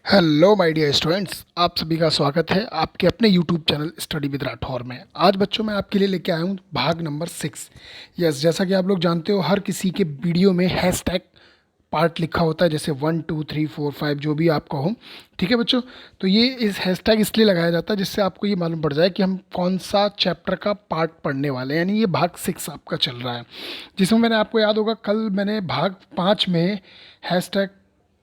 Hello my dear students, आप सभी का स्वागत है आपके अपने YouTube channel study with Rathore में। आज बच्चों मैं आपके लिए लेके आया हूँ भाग नंबर 6। यस, जैसा कि आप लोग जानते हो हर किसी के वीडियो में हैशटैग पार्ट लिखा होता है, जैसे 1 2 3 4 5 जो भी आप कहो। ठीक है बच्चों, तो ये इस हैशटैग इसलिए लगाया जाता है जिससे आपको ये मालूम पड़ जाए कि हम कौन सा चैप्टर का पार्ट पढ़ने वाले हैं। यानी ये भाग 6 आपका चल रहा है, जिसमें मैंने आपको याद होगा कल मैंने भाग 5 में हैशटैग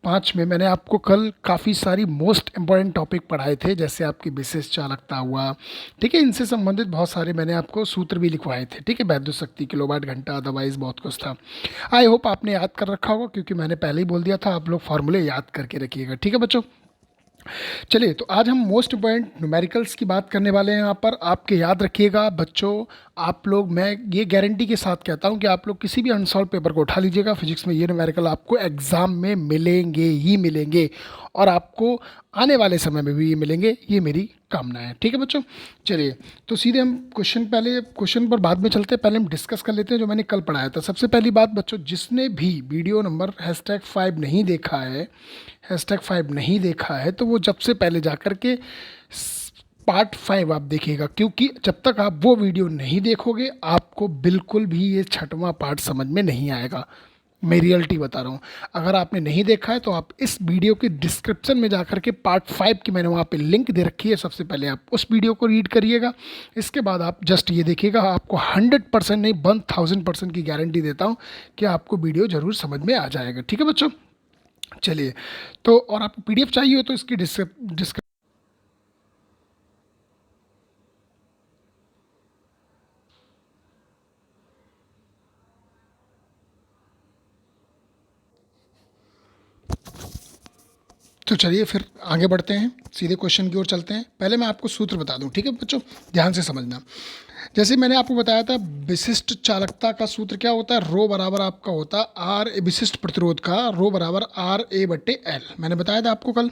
5 में मैंने आपको कल काफ़ी सारी मोस्ट इम्पॉर्टेंट टॉपिक पढ़ाए थे, जैसे आपकी विशेष चालकता हुआ। ठीक है, इनसे संबंधित बहुत सारे मैंने आपको सूत्र भी लिखवाए थे। ठीक है, वैद्युत शक्ति, किलोवाट घंटा, अदरवाइज बहुत कुछ था। आई होप आपने याद कर रखा होगा, क्योंकि मैंने पहले ही बोल दिया था आप लोग फार्मूले याद करके रखिएगा। ठीक है बच्चों, चलिए तो आज हम मोस्ट इम्पॉर्टेंट न्यूमेरिकल्स की बात करने वाले हैं। यहाँ पर आपके याद रखिएगा बच्चों, आप लोग, मैं ये गारंटी के साथ कहता हूँ कि आप लोग किसी भी अनसॉल्व पेपर को उठा लीजिएगा, फिजिक्स में ये न्यूमेरिकल आपको एग्जाम में मिलेंगे ही मिलेंगे, और आपको आने वाले समय में भी ये मिलेंगे, ये मेरी कामना है। ठीक है बच्चों, चलिए तो सीधे हम क्वेश्चन पर बाद में चलते हैं। पहले हम डिस्कस कर लेते हैं जो मैंने कल पढ़ाया था। सबसे पहली बात बच्चों, जिसने भी वीडियो नंबर #5 नहीं देखा है तो वो जब से पहले जा कर के पार्ट 5 आप देखिएगा, क्योंकि जब तक आप वो वीडियो नहीं देखोगे आपको बिल्कुल भी ये 6वां पार्ट समझ में नहीं आएगा। मैं रियलिटी बता रहा हूँ। अगर आपने नहीं देखा है तो आप इस वीडियो के डिस्क्रिप्शन में जाकर के पार्ट 5 की मैंने वहाँ पे लिंक दे रखी है, सबसे पहले आप उस वीडियो को रीड करिएगा। इसके बाद आप जस्ट ये देखिएगा, आपको 100% नहीं 1000% की गारंटी देता हूँ कि आपको वीडियो ज़रूर समझ में आ जाएगा। ठीक है बच्चों, चलिए तो, और आपको पीडीएफ चाहिए हो तो इसकी डिस्क्रिप तो चलिए फिर आगे बढ़ते हैं, सीधे क्वेश्चन की ओर चलते हैं। पहले मैं आपको सूत्र बता दूं, ठीक है बच्चों, ध्यान से समझना। जैसे मैंने आपको बताया था विशिष्ट चालकता का सूत्र क्या होता है, रो बराबर आपका होता है आर, विशिष्ट प्रतिरोध का रो बराबर RA/L। मैंने बताया था आपको कल,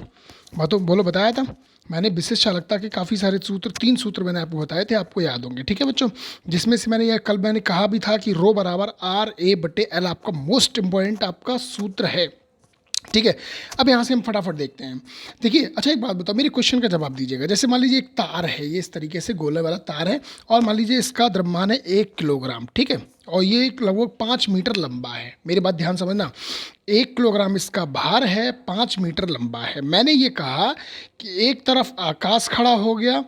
बातों बोलो, बताया था मैंने। विशिष्ट चालकता के काफ़ी सारे सूत्र, 3 सूत्र मैंने आपको बताए थे, आपको याद होंगे। ठीक है बच्चों, जिसमें से मैंने कल मैंने कहा भी था कि रो बराबर RA/L आपका मोस्ट इंपॉर्टेंट आपका सूत्र है। ठीक है, अब यहाँ से हम फटाफट देखते हैं। देखिए, अच्छा एक बात बताओ, मेरे क्वेश्चन का जवाब दीजिएगा। जैसे मान लीजिए एक तार है, ये इस तरीके से गोले वाला तार है, और मान लीजिए इसका द्रव्यमान है 1 किलोग्राम। ठीक है, और ये लगभग 5 मीटर लंबा है। मेरी बात ध्यान समझना, 1 किलोग्राम इसका भार है, 5 मीटर लंबा है। मैंने ये कहा कि एक तरफ आकाश खड़ा हो गया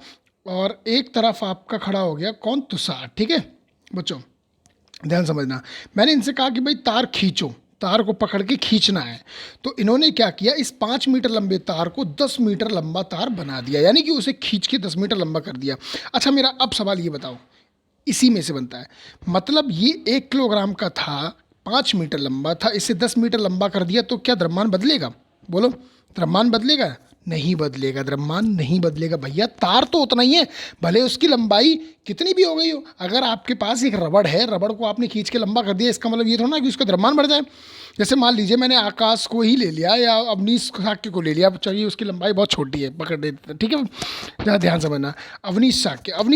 और एक तरफ आपका खड़ा हो गया कौन, तुषार। ठीक है बच्चों, ध्यान समझना, मैंने इनसे कहा कि भाई तार खींचो, तार को पकड़ के खींचना है। तो इन्होंने क्या किया, इस 5 मीटर लंबे तार को 10 मीटर लंबा तार बना दिया, यानी कि उसे खींच के 10 मीटर लंबा कर दिया। अच्छा, मेरा अब सवाल ये बताओ, इसी में से बनता है, मतलब ये 1 किलोग्राम का था, 5 मीटर लंबा था, इसे 10 मीटर लंबा कर दिया, तो क्या द्रव्यमान बदलेगा? बोलो, द्रव्यमान बदलेगा? नहीं बदलेगा, द्रव्यमान नहीं बदलेगा भैया। तार तो उतना ही है, भले उसकी लंबाई कितनी भी हो गई हो। अगर आपके पास एक रबड़ है, रबड़ को आपने खींच के लंबा कर दिया, इसका मतलब ये थोड़ा ना कि उसका द्रव्यमान बढ़ जाए। जैसे मान लीजिए मैंने आकाश को ही ले लिया या अवनीश साक्य को ले लिया, चलिए उसकी लंबाई बहुत छोटी है, पकड़ देते हैं। ठीक है, ज़रा ध्यान समझना। अवनीश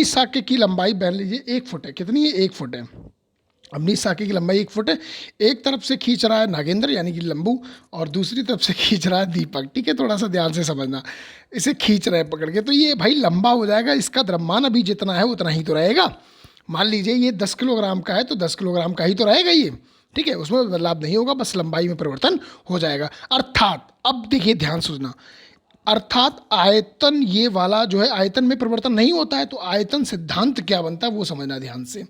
साक्य की लंबाई मान लीजिए 1 फुट है। कितनी है? 1 फुट है। अवनीश साके की लंबाई 1 फुट है। एक तरफ से खींच रहा है नागेंद्र यानी कि लंबू, और दूसरी तरफ से खींच रहा है दीपक। ठीक है, थोड़ा सा ध्यान से समझना, इसे खींच रहे हैं पकड़ के, तो ये भाई लंबा हो जाएगा। इसका द्रव्यमान अभी जितना है उतना ही तो रहेगा। मान लीजिए ये 10 किलोग्राम का है तो 10 किलोग्राम का ही तो रहेगा ये। ठीक है, उसमें बदलाव नहीं होगा, बस लंबाई में परिवर्तन हो जाएगा। अर्थात अब देखिए, ध्यान सुनना, अर्थात आयतन, ये वाला जो है आयतन में परिवर्तन नहीं होता है, तो आयतन सिद्धांत क्या बनता है वो समझना ध्यान से।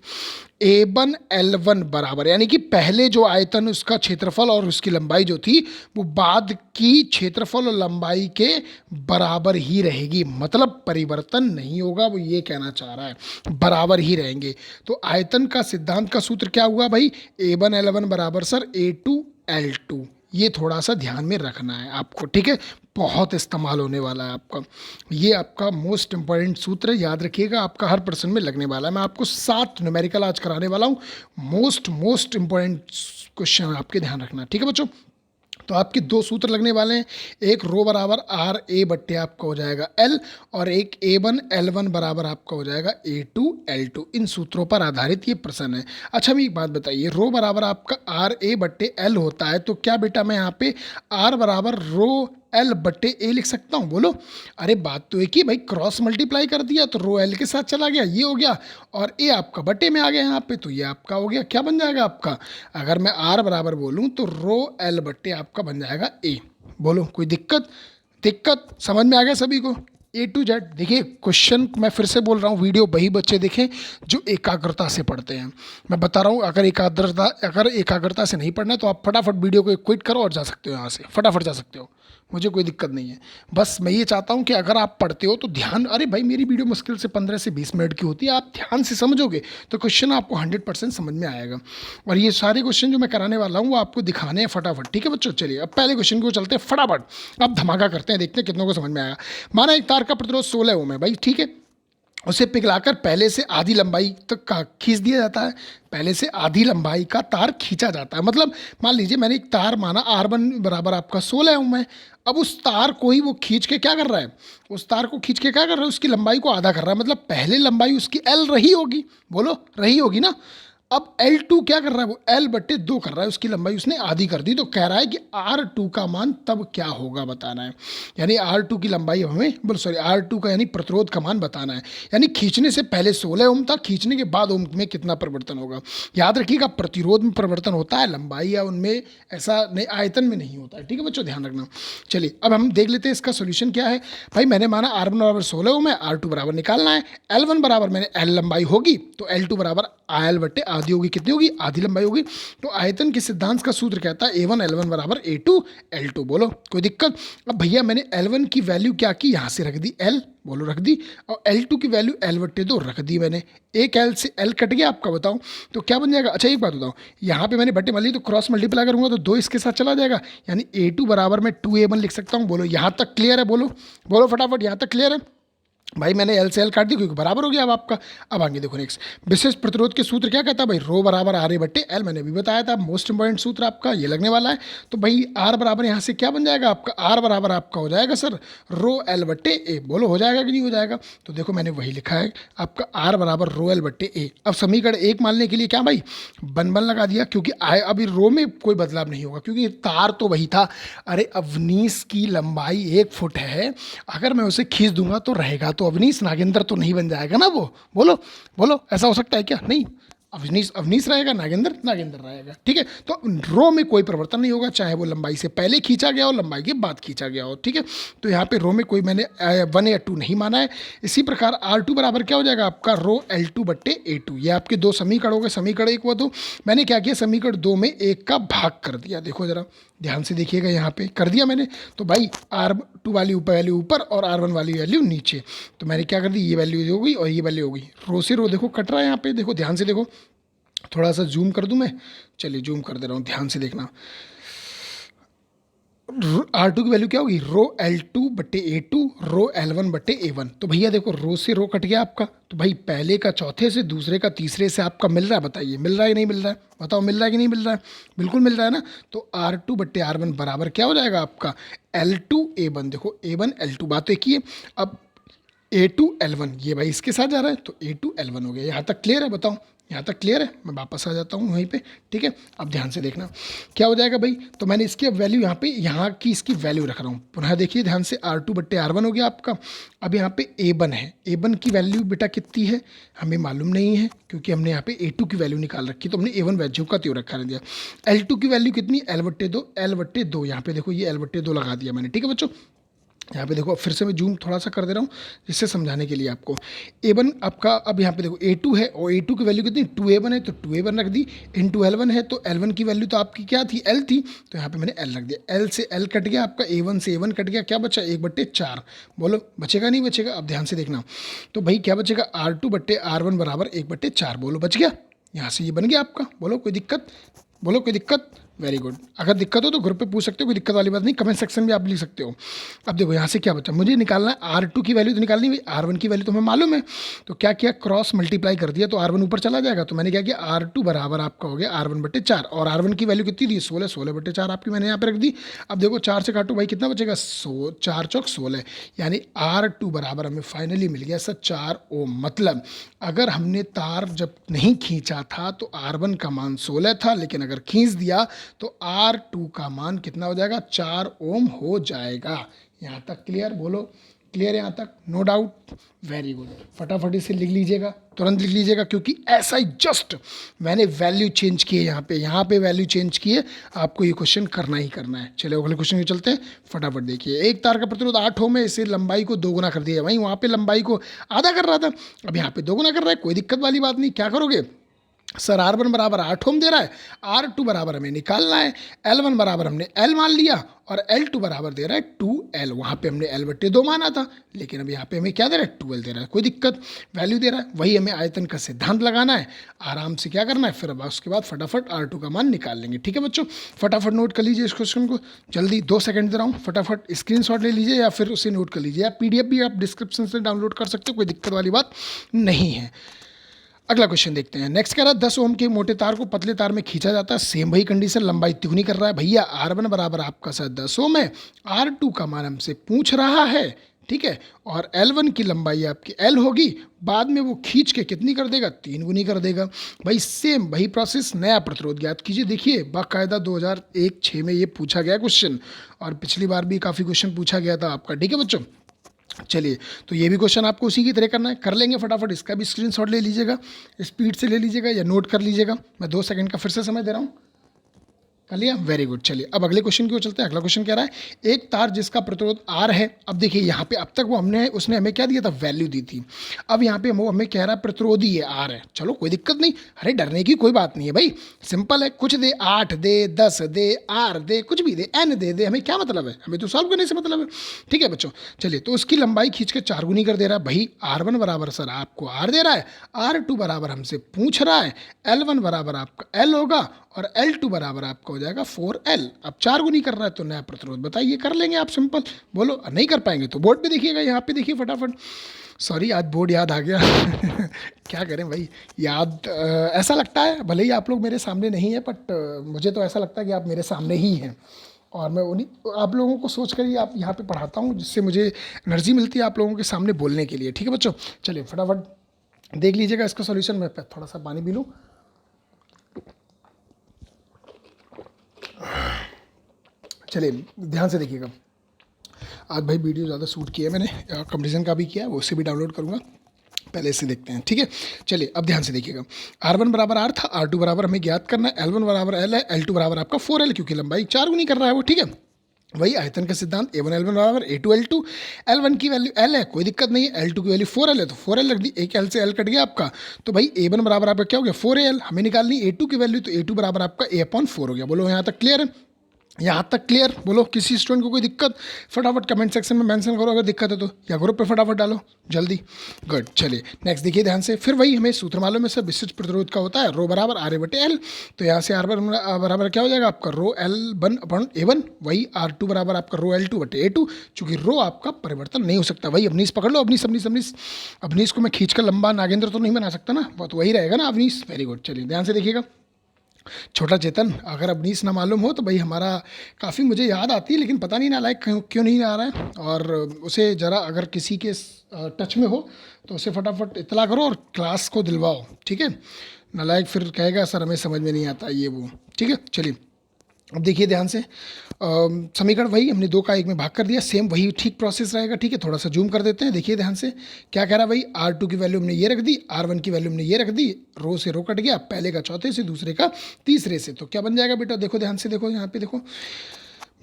A1L1 बराबर, यानी कि पहले जो आयतन उसका क्षेत्रफल और उसकी लंबाई जो थी वो बाद की क्षेत्रफल और लंबाई के बराबर ही रहेगी, मतलब परिवर्तन नहीं होगा, वो ये कहना चाह रहा है, बराबर ही रहेंगे। तो आयतन का सिद्धांत का सूत्र क्या हुआ भाई, A1L1 बराबर सर A2L2। ये थोड़ा सा ध्यान में रखना है आपको। ठीक है, बहुत इस्तेमाल होने वाला है आपका, ये आपका मोस्ट इंपॉर्टेंट सूत्र है, याद रखिएगा, आपका हर प्रश्न में लगने वाला है। मैं आपको 7 न्यूमेरिकल आज कराने वाला हूँ, मोस्ट इंपॉर्टेंट क्वेश्चन आपके ध्यान रखना। ठीक है बच्चों, तो आपके 2 सूत्र लगने वाले हैं, एक रो बराबर RA/, आपका हो जाएगा L, और एक A1L1 बराबर आपका हो जाएगा A2L2। इन सूत्रों पर आधारित ये प्रश्न है। अच्छा, अभी एक बात बताइए, रो बराबर आपका RA/L होता है, तो क्या बेटा मैं यहाँ पे R बराबर रो एल बट्टे ए लिख सकता हूँ? बोलो। अरे बात तो एक ही भाई, क्रॉस मल्टीप्लाई कर दिया तो रो एल के साथ चला गया, ये हो गया, और ए आपका बट्टे में आ गया यहाँ पे, तो ये आपका हो गया, क्या बन जाएगा आपका? अगर मैं आर बराबर बोलूँ तो रो एल बट्टे आपका बन जाएगा ए। बोलो कोई दिक्कत? दिक्कत समझ में आ गया सभी को? ए टू जेड। देखिए क्वेश्चन मैं फिर से बोल रहा हूँ, वीडियो वही बच्चे देखें जो एकाग्रता से पढ़ते हैं। मैं बता रहा हूँ, अगर एकाग्रता से नहीं पढ़ना है तो आप फटाफट वीडियो को क्विट करो और जा सकते हो यहाँ से, फटाफट जा सकते हो, मुझे कोई दिक्कत नहीं है। बस मैं ये चाहता हूँ कि अगर आप पढ़ते हो तो ध्यान, अरे भाई मेरी वीडियो मुश्किल से 15 से 20 मिनट की होती है, आप ध्यान से समझोगे तो क्वेश्चन आपको 100% समझ में आएगा। और ये सारे क्वेश्चन जो मैं कराने वाला हूँ वो आपको दिखाने हैं फटाफट, ठीक है बच्चों? चलिए अब पहले क्वेश्चन को चलते हैं फटाफट, अब धमाका करते हैं, देखते हैं कितनों को समझ में आएगा। माना एक तार का प्रतिरोध 16 ओम है भाई, ठीक है, उसे पिघलाकर पहले से आधी लंबाई तक का खींच दिया जाता है। पहले से आधी लंबाई का तार खींचा जाता है, मतलब मान लीजिए मैंने एक तार माना R1 बराबर आपका 16 ओम है। अब उस तार को ही वो खींच के क्या कर रहा है, उस तार को खींच के क्या कर रहा है, उसकी लंबाई को आधा कर रहा है, मतलब पहले लंबाई उसकी L रही होगी, बोलो रही होगी ना। अब L2 क्या कर रहा है, वो L बट्टे 2 कर रहा है, उसकी लंबाई उसने आधी कर दी, तो कह रहा है कि R2 का मान तब क्या होगा बताना है। यानी R2 की लंबाई हमें R2 का यानी प्रतिरोध का मान बताना है। यानी खींचने से पहले 16 ओम था, खींचने के बाद ओम में कितना परिवर्तन होगा। याद रखिएगा प्रतिरोध में परिवर्तन होता है, लंबाई या उनमें ऐसा नहीं, आयतन में नहीं होता है, ठीक है बच्चों, ध्यान रखना। चलिए अब हम देख लेते हैं इसका सोल्यूशन क्या है। भाई मैंने माना R1 बराबर 16 ओम है, R2 बराबर निकालना है। L1 बराबर मैंने L लंबाई होगी तो L2 बराबर IL बट्टे आधी होगी, कितनी होगी, आधी लंबाई होगी। तो आयतन के सिद्धांत का सूत्र कहता है A1 L1 बराबर A2 L2। बोलो कोई दिक्कत? अब भैया मैंने L1 की वैल्यू क्या की, यहाँ से रख दी L, बोलो रख दी, और L2 की वैल्यू L बट्टे 2 रख दी मैंने। एक L से L कट गया आपका, बताओ तो क्या बन जाएगा? अच्छा एक बात बताओ, यहाँ पे मैंने बट्टे मान ली तो क्रॉस मल्टीप्लाई करूंगा तो 2 इसके साथ चला जाएगा, यानी A2 बराबर मैं 2A1 लिख सकता हूँ। बोलो यहाँ तक क्लियर है? बोलो बोलो फटाफट, यहाँ तक क्लियर है? भाई मैंने एल से एल काट दी क्योंकि बराबर हो गया अब आपका। अब आगे देखो नेक्स्ट, विशिष्ट प्रतिरोध के सूत्र क्या कहता है भाई, रो बराबर आर ए बट्टे एल, मैंने भी बताया था, मोस्ट इंपॉर्टेंट सूत्र आपका ये लगने वाला है। तो भाई आर बराबर यहाँ से क्या बन जाएगा आपका, आर बराबर आपका हो जाएगा सर रो एल बट्टे ए। बोलो हो जाएगा कि नहीं हो जाएगा? तो देखो मैंने वही लिखा है आपका आर बराबर रो एल बट्टे ए। अब समीकरण एक मानने के लिए क्या भाई बन लगा दिया, क्योंकि अभी रो में कोई बदलाव नहीं होगा क्योंकि तार तो वही था। अरे अवनीश की लंबाई 1 फुट है, अगर मैं उसे खींच दूंगा तो रहेगा तो अवनीश, नागेंद्र तो नहीं बन जाएगा ना वो। बोलो बोलो ऐसा हो सकता है क्या? नहीं, अवनीश अवनीश रहेगा, नागेंद्र नागेंद्र रहेगा, ठीक है। तो रो में कोई परिवर्तन नहीं होगा, चाहे वो लंबाई से पहले खींचा गया हो लंबाई के बाद खींचा गया हो, ठीक है। तो यहाँ पे रो में कोई मैंने 1 या 2 नहीं माना है। इसी प्रकार R2 बराबर क्या हो जाएगा आपका रो L2 बट्टे A2। ये आपके 2 समीकरण हो गए, समीकरण 1 व 2। मैंने क्या किया, समीकरण 2 में 1 का भाग कर दिया। देखो जरा ध्यान से देखिएगा, यहाँ पे कर दिया मैंने। तो भाई R2 वाली वैल्यू ऊपर और R1 वाली वैल्यू नीचे, तो मैंने क्या कर दी, ये वैल्यू हो गई और ये वैल्यू हो गई। रो से रो देखो कट रहा है यहाँ पे, देखो ध्यान से देखो, थोड़ा सा जूम कर दूं मैं, चलिए जूम कर दे रहा हूँ, ध्यान से देखना। R2 की वैल्यू क्या होगी, रो L2 बट्टे A2 रो L1 बट्टे A1। तो भैया देखो रो से रो कट गया आपका, तो भाई पहले का चौथे से, दूसरे का तीसरे से आपका मिल रहा है, बताइए मिल रहा है कि नहीं मिल रहा है? बताओ मिल रहा है कि नहीं मिल रहा है? बिल्कुल मिल रहा है ना। तो R2 बट्टे R1 बराबर क्या हो जाएगा आपका L2 A1। देखो A1 L2 बात तो एक ही है। अब A2 L1 ये भाई इसके साथ जा रहा है तो A2 L1 हो गया। यहाँ तक क्लियर है? बताओ यहाँ तक क्लियर है? मैं वापस आ जाता हूँ वहीं पे, ठीक है। अब ध्यान से देखना क्या हो जाएगा भाई, तो मैंने इसकी वैल्यू यहाँ पे, यहाँ की इसकी वैल्यू रख रहा हूँ। पुनः देखिए ध्यान से, R2 बट्टे R1 हो गया आपका। अब यहाँ पे A1 है, A1 की वैल्यू बेटा कितनी है हमें मालूम नहीं है, क्योंकि हमने यहाँ पे A2 की वैल्यू निकाल रखी, तो हमने A1 वैल्यू का त्यों रखा दिया। L2 की वैल्यू कितनी, L बट्टे 2, L बट्टे 2, यहाँ पे देखो ये L बट्टे 2 लगा दिया मैंने, ठीक है बच्चों। यहाँ पे देखो फिर से मैं जूम थोड़ा सा कर दे रहा हूँ जिससे समझाने के लिए आपको। A1 आपका, अब यहाँ पे देखो A2 है और A2 की वैल्यू कितनी 2A1 है, तो 2A1 रख दी, इनटू L1 है तो L1 की वैल्यू तो आपकी क्या थी, L थी, तो यहाँ पे मैंने L रख दिया। L से L कट गया आपका, A1 से A1 कट गया, क्या बचा 1 बट्टे 4। बोलो बचेगा नहीं बचेगा? अब ध्यान से देखना, तो भाई क्या बचेगा R2 बट्टे R1 बराबर 1 बट्टे 4। बोलो बच गया, यहाँ से ये बन गया आपका। बोलो कोई दिक्कत? बोलो कोई दिक्कत? Very good. अगर दिक्कत हो तो ग्रुप पे पूछ सकते हो, कोई दिक्कत वाली बात नहीं, कमेंट सेक्शन में आप लिख सकते हो। अब देखो यहाँ से क्या बचा, मुझे निकालना है R2 की वैल्यू तो निकालनी है, R1 की वैल्यू तो हमें मालूम है, तो क्या किया क्रॉस मल्टीप्लाई कर दिया तो R1 ऊपर चला जाएगा। तो मैंने क्या किया R2 बराबर आपका हो गया R1 बट्टे 4, और R1 की वैल्यू कितनी थी 16, 16 बट्टे 4 आपकी मैंने यहाँ पे रख दी। अब देखो 4 से काटो भाई कितना बचेगा, 4 चौक 16, यानी R2 बराबर हमें फाइनली मिल गया सर 4 ओम। मतलब अगर हमने तार जब नहीं खींचा था तो R1 का मान 16 था, लेकिन अगर खींच दिया तो R2 का मान कितना हो जाएगा, 4 ओम हो जाएगा। यहाँ तक क्लियर, बोलो क्लियर यहाँ तक, नो डाउट, वेरी गुड। फटाफट इसे लिख लीजिएगा, तुरंत लिख लीजिएगा, क्योंकि ऐसा ही जस्ट मैंने वैल्यू चेंज की है यहाँ पे वैल्यू चेंज की है, आपको ये क्वेश्चन करना ही करना है। चलिए अगले क्वेश्चन में चलते हैं, फटाफट देखिए। एक तार का प्रतिरोध 8 ओम है, इसे लंबाई को दोगुना कर दिया, वहीं वहाँ पे लंबाई को आधा कर रहा था, अब यहाँ पे दोगुना कर रहा है, कोई दिक्कत वाली बात नहीं। क्या करोगे सर, R1 बराबर 8 ओम दे रहा है, R2 बराबर हमें निकालना है, L1 बराबर हमने L मान लिया और L2 बराबर दे रहा है 2L। वहाँ पे हमने L/2 माना था, लेकिन अब यहाँ पे हमें क्या दे रहा है, 2L दे रहा है, कोई दिक्कत, वैल्यू दे रहा है। वही हमें आयतन का सिद्धांत लगाना है, आराम से क्या करना है, फिर अब उसके बाद फटाफट R2 का मान निकाल लेंगे। ठीक है बच्चों, फटाफट नोट कर लीजिए इस क्वेश्चन को, जल्दी 2 सेकंड दे रहा हूँ, फटाफट स्क्रीनशॉट ले लीजिए या फिर उसे नोट कर लीजिए, या PDF भी आप डिस्क्रिप्शन से डाउनलोड कर सकते हो, कोई दिक्कत वाली बात नहीं है। अगला क्वेश्चन देखते हैं। नेक्स्ट कह रहा है 10 ओम के मोटे तार को पतले तार में खींचा जाता है, सेम वही कंडीशन, लंबाई तिगुनी कर रहा है। भैया R1 बराबर आपका सर 10 ओम है, R2 का मान हमसे पूछ रहा है, ठीक है, और L1 की लंबाई आपकी L होगी, बाद में वो खींच के कितनी कर देगा, 3 गुनी कर देगा। भाई सेम वही प्रोसेस, नया प्रतिरोध ज्ञात कीजिए। देखिए बाकायदा 2001-06 में ये पूछा गया क्वेश्चन, और पिछली बार भी काफ़ी क्वेश्चन पूछा गया था आपका। ठीक है बच्चों, चलिए तो ये भी क्वेश्चन आपको उसी की तरह करना है, कर लेंगे फटाफट। इसका भी स्क्रीनशॉट ले लीजिएगा, स्पीड से ले लीजिएगा या नोट कर लीजिएगा। मैं 2 सेकंड का फिर से समय दे रहा हूँ, कर लिया, वेरी गुड। चलिए अब अगले क्वेश्चन की ओर चलते हैं। अगला क्वेश्चन कह रहा है एक तार जिसका प्रतिरोध R है। अब देखिए यहाँ पे अब तक वो उसने हमें क्या दिया था, वैल्यू दी थी। अब यहाँ पे वो हमें कह रहा है प्रतिरोधी है R है, चलो कोई दिक्कत नहीं, अरे डरने की कोई बात नहीं है भाई, सिंपल है, कुछ दे, 8 दे, 10 दे, R दे, कुछ भी दे, N दे, हमें क्या मतलब है, हमें तो सॉल्व करने से मतलब है। ठीक है बच्चों, चलिए तो उसकी लंबाई खींच के 4 गुनी कर दे रहा है। भाई R1 बराबर सर आपको R दे रहा है, R2 बराबर हमसे पूछ रहा है, L1 बराबर आपका L होगा और L2 बराबर आपका हो जाएगा 4L। अब 4 गुनी कर रहा है तो नया प्रतिरोध बताइए, कर लेंगे आप, सिंपल, बोलो। नहीं कर पाएंगे तो बोर्ड पे देखिएगा, यहाँ पे देखिए फटाफट। सॉरी आज बोर्ड याद आ गया क्या करें भाई, याद ऐसा लगता है, भले ही आप लोग मेरे सामने नहीं है, बट मुझे तो ऐसा लगता है कि आप मेरे सामने ही हैं, और मैं उन्हीं आप लोगों को सोच कर ही आप यहाँ पे पढ़ाता हूँ, जिससे मुझे एनर्जी मिलती है आप लोगों के सामने बोलने के लिए। ठीक है बच्चों, चलिए फटाफट देख लीजिएगा इसका सॉल्यूशन। मैं थोड़ा सा पानी पी लूँ। चलिए ध्यान से देखिएगा, आज भाई वीडियो ज़्यादा शूट किया है मैंने, कंपटीशन का भी किया है, वो उससे भी डाउनलोड करूँगा, पहले इससे देखते हैं। ठीक है, चलिए अब ध्यान से देखिएगा। R1 बराबर R था, R2 बराबर हमें ज्ञात करना है, L1 बराबर L है, L2 बराबर आपका 4L, क्योंकि लंबाई 4 गुनी कर रहा है वो। ठीक है, वही आयतन का सिद्धांत, A1 L1 बराबर A2 L2, L1 की वैल्यू L है, कोई दिक्कत नहीं है, L2 की वैल्यू 4L है तो 4L रख दी, एक L से L कट गया आपका, तो भाई A1 बराबर आपका क्या हो गया, 4AL। हमें निकालनी A2 की वैल्यू, तो A2 बराबर आपका A/4 हो गया। बोलो यहाँ तक क्लियर है, यहाँ तक क्लियर, बोलो किसी स्टूडेंट को कोई दिक्कत, फटाफट कमेंट सेक्शन में मेंशन करो अगर दिक्कत है तो, या ग्रुप पे फटाफट डालो जल्दी। गुड, चलिए नेक्स्ट देखिए ध्यान से। फिर वही हमें सूत्र मालूम है सब, विशिष्ट प्रतिरोध का होता है रो बराबर R/L। तो यहाँ से R बराबर क्या हो जाएगा आपका रो L1/A1, वही R2 बराबर आपका रो L2/A2, चूँकि रो आपका परिवर्तन नहीं हो सकता। वही अवनीश पकड़ लो, अवनीश को मैं खींच कर लंबा नागेंद्र तो नहीं बना सकता ना, वो तो वही रहेगा ना अवनीश। वेरी गुड, चलिए ध्यान से देखिएगा। छोटा चेतन, अगर अवनीश ना मालूम हो तो भाई हमारा काफ़ी मुझे याद आती है, लेकिन पता नहीं नालायक क्यों नहीं आ रहा है, और उसे ज़रा अगर किसी के टच में हो तो उसे फटाफट इतला करो और क्लास को दिलवाओ। ठीक है, नालायक फिर कहेगा सर हमें समझ में नहीं आता ये वो। ठीक है, चलिए अब देखिए ध्यान से, समीकरण वही हमने 2 का 1 में भाग कर दिया, सेम वही ठीक प्रोसेस रहेगा। ठीक है, थोड़ा सा जूम कर देते हैं, देखिए ध्यान से क्या कह रहा है भाई, R2 की वैल्यू हमने ये रख दी, R1 की वैल्यू हमने ये रख दी, रो से रो कट गया, पहले का चौथे से, दूसरे का तीसरे से, तो क्या बन जाएगा बेटा, देखो ध्यान से देखो, यहाँ पे देखो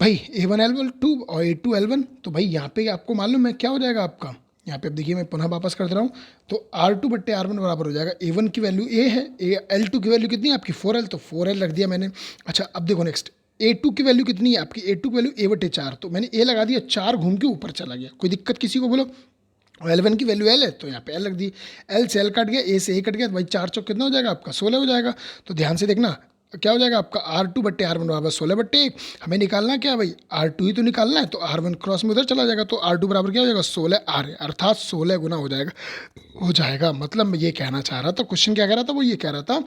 भाई A1 L2 और A2 L1, तो भाई यहाँ पे आपको मालूम है क्या हो जाएगा आपका, यहाँ पे अब देखिए मैं पुनः वापस कर दे रहा हूँ, तो R2/R1 बराबर हो जाएगा, A1 की वैल्यू A है, L2 की वैल्यू कितनी है आपकी 4L, तो 4L रख दिया मैंने। अच्छा अब देखो नेक्स्ट, A2 की वैल्यू कितनी है आपकी, A2 की वैल्यू A/4, तो मैंने A लगा दिया, 4 घूम के ऊपर चला गया, कोई दिक्कत किसी को, बोलो। और L1 की वैल्यू L है तो यहाँ पे L रख दी, L से L कट गया, A से A कट गया, तो भाई 4 चौक कितना हो जाएगा आपका 16 हो जाएगा। तो ध्यान से देखना क्या हो जाएगा आपका R2/R1 बराबर 16/1, हमें निकालना क्या है भाई, R2 ही तो निकालना है, तो R1 क्रॉस में उधर चला जाएगा, तो R2 बराबर क्या हो जाएगा 16R है, अर्थात 16 गुना हो जाएगा। मतलब मैं ये कहना चाह रहा था, क्वेश्चन क्या कह रहा था, वो ये कह रहा था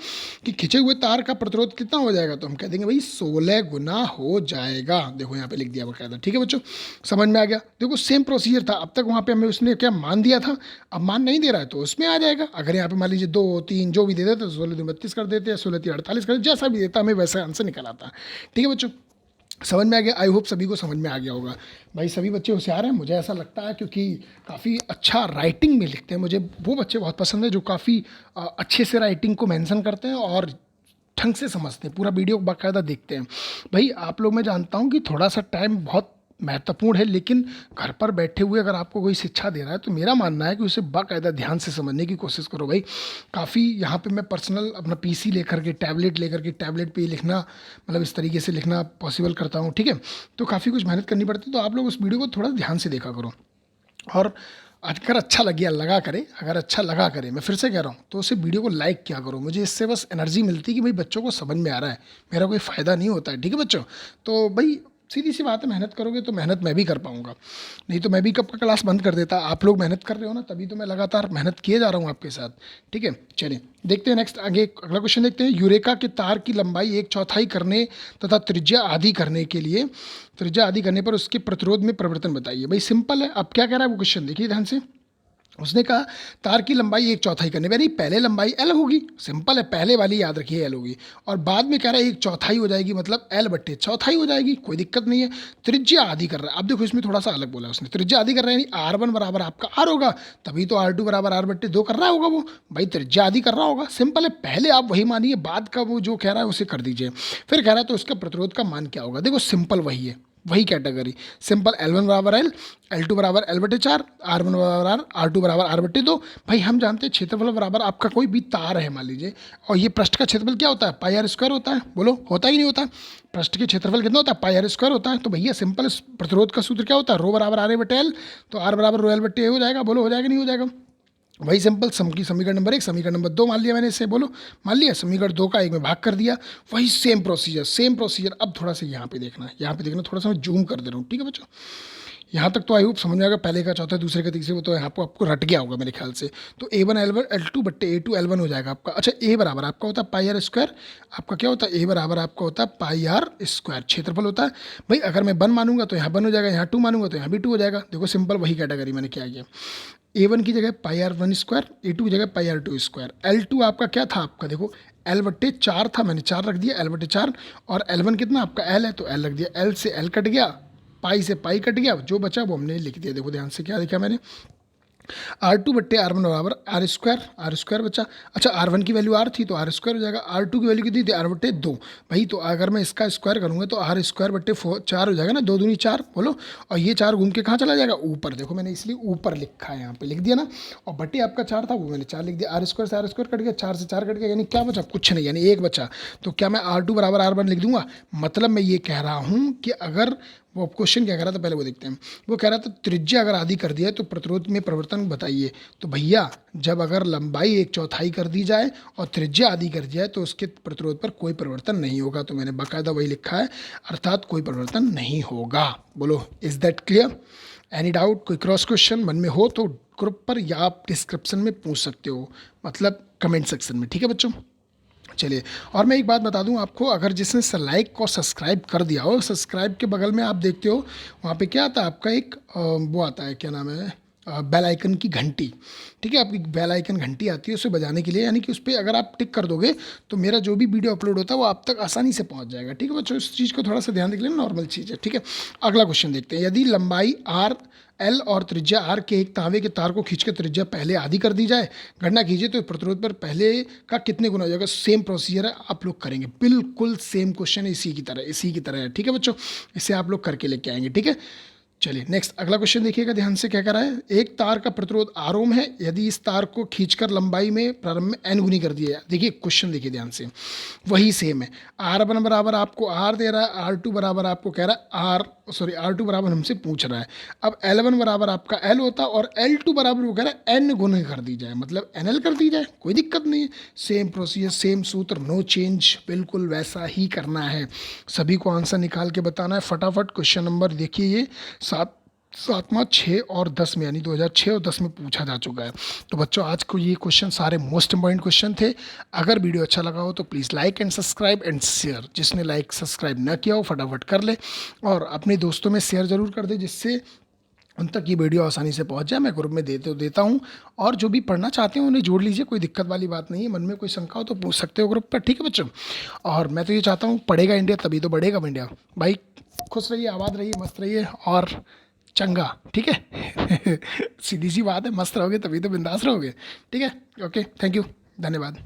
कि खिंचे हुए तार का प्रतिरोध कितना हो जाएगा, तो हम कह देंगे भाई 16 गुना हो जाएगा। देखो यहाँ पे लिख दिया बकायदा। ठीक है बच्चों, समझ में आ गया। देखो सेम प्रोसीजर था, अब तक वहाँ पे हमें उसने क्या मान दिया था, अब मान नहीं दे रहा है तो उसमें आ जाएगा। अगर यहाँ पे मान लीजिए 2 3 जो भी दे देते, 16 2 32 कर देते हैं, 16 3 48 कर देते, जैसा भी देता हमें वैसा आंसर निकल आता। ठीक है बच्चों, समझ में आ गया? आई होप सभी को समझ में आ गया होगा। भाई सभी बच्चे होशियार हैं मुझे ऐसा लगता है, क्योंकि काफ़ी अच्छा राइटिंग में लिखते हैं। मुझे वो बच्चे बहुत पसंद है जो काफ़ी अच्छे से राइटिंग को मेंशन करते हैं और ढंग से समझते हैं, पूरा वीडियो बाकायदा देखते हैं। भाई आप लोग, मैं जानता हूँ कि थोड़ा सा टाइम बहुत महत्वपूर्ण है, लेकिन घर पर बैठे हुए अगर आपको कोई शिक्षा दे रहा है तो मेरा मानना है कि उसे बाकायदा ध्यान से समझने की कोशिश करो। भाई काफ़ी यहाँ पे मैं पर्सनल अपना पीसी लेकर के टैबलेट पे ही लिखना, मतलब इस तरीके से लिखना पॉसिबल करता हूँ। ठीक है, तो काफ़ी कुछ मेहनत करनी पड़ती है, तो आप लोग उस वीडियो को थोड़ा ध्यान से देखा करो। और अगर अच्छा अच्छा लगा करे, मैं फिर से कह रहा हूँ, तो उसे वीडियो को लाइक क्या करो। मुझे इससे बस एनर्जी मिलती है कि भाई बच्चों को समझ में आ रहा है, मेरा कोई फ़ायदा नहीं होता है। ठीक है बच्चों, तो भाई सीधी सी बात है, मेहनत करोगे तो मेहनत मैं भी कर पाऊँगा, नहीं तो मैं भी कब का क्लास बंद कर देता। आप लोग मेहनत कर रहे हो ना, तभी तो मैं लगातार मेहनत किए जा रहा हूँ आपके साथ। ठीक है, चलिए देखते हैं नेक्स्ट, आगे अगला क्वेश्चन देखते हैं। यूरेका के तार की लंबाई 1/4 करने तथा त्रिज्या आधी करने पर उसके प्रतिरोध में परिवर्तन बताइए। भाई सिंपल है, अब क्या कह रहा है वो क्वेश्चन देखिए ध्यान से। उसने कहा तार की लंबाई 1/4 करने, यानी पहले लंबाई एल होगी, सिंपल है, पहले वाली याद रखिए एल होगी, और बाद में कह रहा है 1/4 हो जाएगी, मतलब एल बट्टे चौथाई हो जाएगी, कोई दिक्कत नहीं है। त्रिज्या आधी कर रहा है, अब देखो इसमें थोड़ा सा अलग बोला उसने, त्रिज्या आधी कर रहा है यानी R1 बराबर आपका R होगा, तभी तो R2 बराबर R/2 कर रहा होगा वो। भाई त्रिज्या आधी कर रहा होगा, सिंपल है, पहले आप वही मानिए, बाद का वो जो कह रहा है उसे कर दीजिए। फिर कह रहा है तो उसका प्रतिरोध का मान क्या होगा, देखो सिंपल वही है, वही कैटेगरी, सिंपल L1 बराबर L, L2 बराबर L/4, R1 बराबर R2 बराबर R/2। भाई हम जानते हैं क्षेत्रफल बराबर आपका कोई भी तार है मान लीजिए, और ये पृष्ठ का क्षेत्रफल क्या होता है, πr² होता है, बोलो होता ही नहीं होता? पृष्ठ के क्षेत्रफल कितना होता है, πr² होता है। तो भैया सिंपल प्रतिरोध का सूत्र क्या होता है, रो बराबर RA/L, तो R बराबर रो L/A हो जाएगा, बोलो हो जाएगा नहीं हो जाएगा? वही सिंपल समीकरण नंबर 1, समीकरण नंबर 2 मान लिया मैंने इसे, बोलो मान लिया, समीकरण 2 का 1 में भाग कर दिया, वही सेम प्रोसीजर। अब थोड़ा सा यहाँ पे देखना, थोड़ा सा मैं जूम कर दे रहा हूँ। ठीक है बच्चों, यहाँ तक तो आई होप समझ में आएगा, पहले का चौथा दूसरे का तीसरे, वो तो यहाँ पर आपको रट गया होगा मेरे ख्याल से। तो A1 L1 L2 बट्टे A2 L1 हो जाएगा आपका। अच्छा, A बराबर आपका होता है πr², आपका क्या होता है, A बराबर आपका होता है πr², क्षेत्रफल होता है। भाई अगर मैं 1 मानूंगा तो यहाँ 1 हो जाएगा, यहाँ 2 मानूंगा तो यहाँ भी 2 हो जाएगा। देखो सिंपल वही कैटेगरी मैंने क्या किया, A1 की जगह πr1², A2 की जगह πr2²। L2 आपका क्या था, आपका देखो L/4 था, मैंने 4 रख दिया L/4, और L1 कितना आपका L है तो L रख दिया, L से L कट गया, पाई से पाई कट गया, जो बचा वो हमने लिख दिया। देखो ध्यान से क्या लिखा मैंने, R2 बट्टे R1 बराबर R² बचा। अच्छा R1 की वैल्यू R थी तो R² हो जाएगा, R2 की वैल्यू कितनी थी R/2। भाई तो अगर मैं इसका स्क्वायर करूँगा तो R² बट्टे 4 हो जाएगा ना, 2 दूनी 4, बोलो, और ये 4 घूम के कहाँ चला जाएगा, ऊपर। देखो मैंने इसलिए ऊपर लिखा है, यहाँ पे लिख दिया ना, और बट्टे आपका 4 था वो मैंने 4 लिख दिया, R² से R² कट गया, 4 से 4 कट गया, यानी क्या बचा, कुछ नहीं, यानी 1 बचा। तो क्या मैं R2 बराबर R1 लिख दूंगा? मतलब मैं ये कह रहा हूँ कि अगर वो क्वेश्चन क्या कह रहा था, पहले वो देखते हैं। वो कह रहा था त्रिज्या अगर आधी कर दिया है तो प्रतिरोध में परिवर्तन बताइए। तो भैया जब अगर लंबाई 1/4 कर दी जाए और त्रिज्या आधी कर दिया है तो उसके प्रतिरोध पर कोई परिवर्तन नहीं होगा। तो मैंने बाकायदा वही लिखा है, अर्थात कोई परिवर्तन नहीं होगा। बोलो, is that clear? Any doubt, कोई क्रॉस क्वेश्चन मन में हो तो ग्रुप पर या आप डिस्क्रिप्शन में पूछ सकते हो, मतलब कमेंट सेक्शन में। ठीक है बच्चों, चलिए, और मैं एक बात बता दूं आपको, अगर जिसने लाइक और सब्सक्राइब कर दिया हो, सब्सक्राइब के बगल में आप देखते हो वहाँ पे क्या आता है आपका, एक वो आता है, क्या नाम है, बेल आइकन की घंटी। ठीक है, आपकी बेल आइकन घंटी आती है, उसे बजाने के लिए, यानी कि उस पर अगर आप टिक कर दोगे तो मेरा जो भी वीडियो अपलोड होता है वो आप तक आसानी से पहुंच जाएगा। ठीक है बच्चों, इस चीज़ को थोड़ा सा ध्यान देख लेना, नॉर्मल चीज़ है। ठीक है, अगला क्वेश्चन देखते हैं। यदि लंबाई R L और त्रिज्या R के एक तांबे के तार को खींचकर त्रिज्या पहले आधी कर दी जाए, गणना कीजिए तो प्रतिरोध पर पहले का कितने गुना हो जाएगा। सेम प्रोसीजर है, आप लोग करेंगे, बिल्कुल सेम क्वेश्चन है, इसी की तरह है। ठीक है बच्चों, इसे आप लोग करके लेके आएंगे। ठीक है, चलिए नेक्स्ट अगला क्वेश्चन देखिएगा ध्यान से, क्या कर रहा है। एक तार का प्रतिरोध R ओम है, यदि इस तार को खींचकर लंबाई में प्रारंभ में n गुनी कर दिया। देखिए क्वेश्चन देखिए ध्यान से, वही सेम है। R1 बराबर आपको R दे रहा है, R2 बराबर आपको कह रहा है R2 बराबर हमसे पूछ रहा है। अब L1 बराबर आपका L होता और L2 बराबर वो कह रहा है n गुना कर दी जाए, मतलब NL कर दी जाए, कोई दिक्कत नहीं है। सेम प्रोसीजर, सेम सूत्र, नो चेंज, बिल्कुल वैसा ही करना है। सभी को आंसर निकाल के बताना है फटाफट। क्वेश्चन नंबर देखिए, ये 7वां 6 और 10 में, यानी 2006 और 10 में पूछा जा चुका है। तो बच्चों आज को ये क्वेश्चन सारे मोस्ट इंपॉर्टेंट क्वेश्चन थे। अगर वीडियो अच्छा लगा हो तो please like and subscribe and share. जिसने लाइक सब्सक्राइब ना किया हो फटाफट कर ले, और अपने दोस्तों में शेयर ज़रूर कर दे, जिससे उन तक ये वीडियो आसानी से पहुंच जाए। मैं ग्रुप में देता हूँ, और जो भी पढ़ना चाहते हैं उन्हें जोड़ लीजिए, कोई दिक्कत वाली बात नहीं है। मन में कोई शंका हो तो पूछ सकते हो ग्रुप पर, ठीक है बच्चों। और मैं तो ये चाहता हूँ, पढ़ेगा इंडिया तभी तो बढ़ेगा इंडिया। भाई खुश रहिए, आबाद रहिए, मस्त रहिए और चंगा, ठीक है। सीधी सी बात है, मस्त रहोगे तभी तो बिंदास रहोगे, ठीक है। ओके, थैंक यू, धन्यवाद।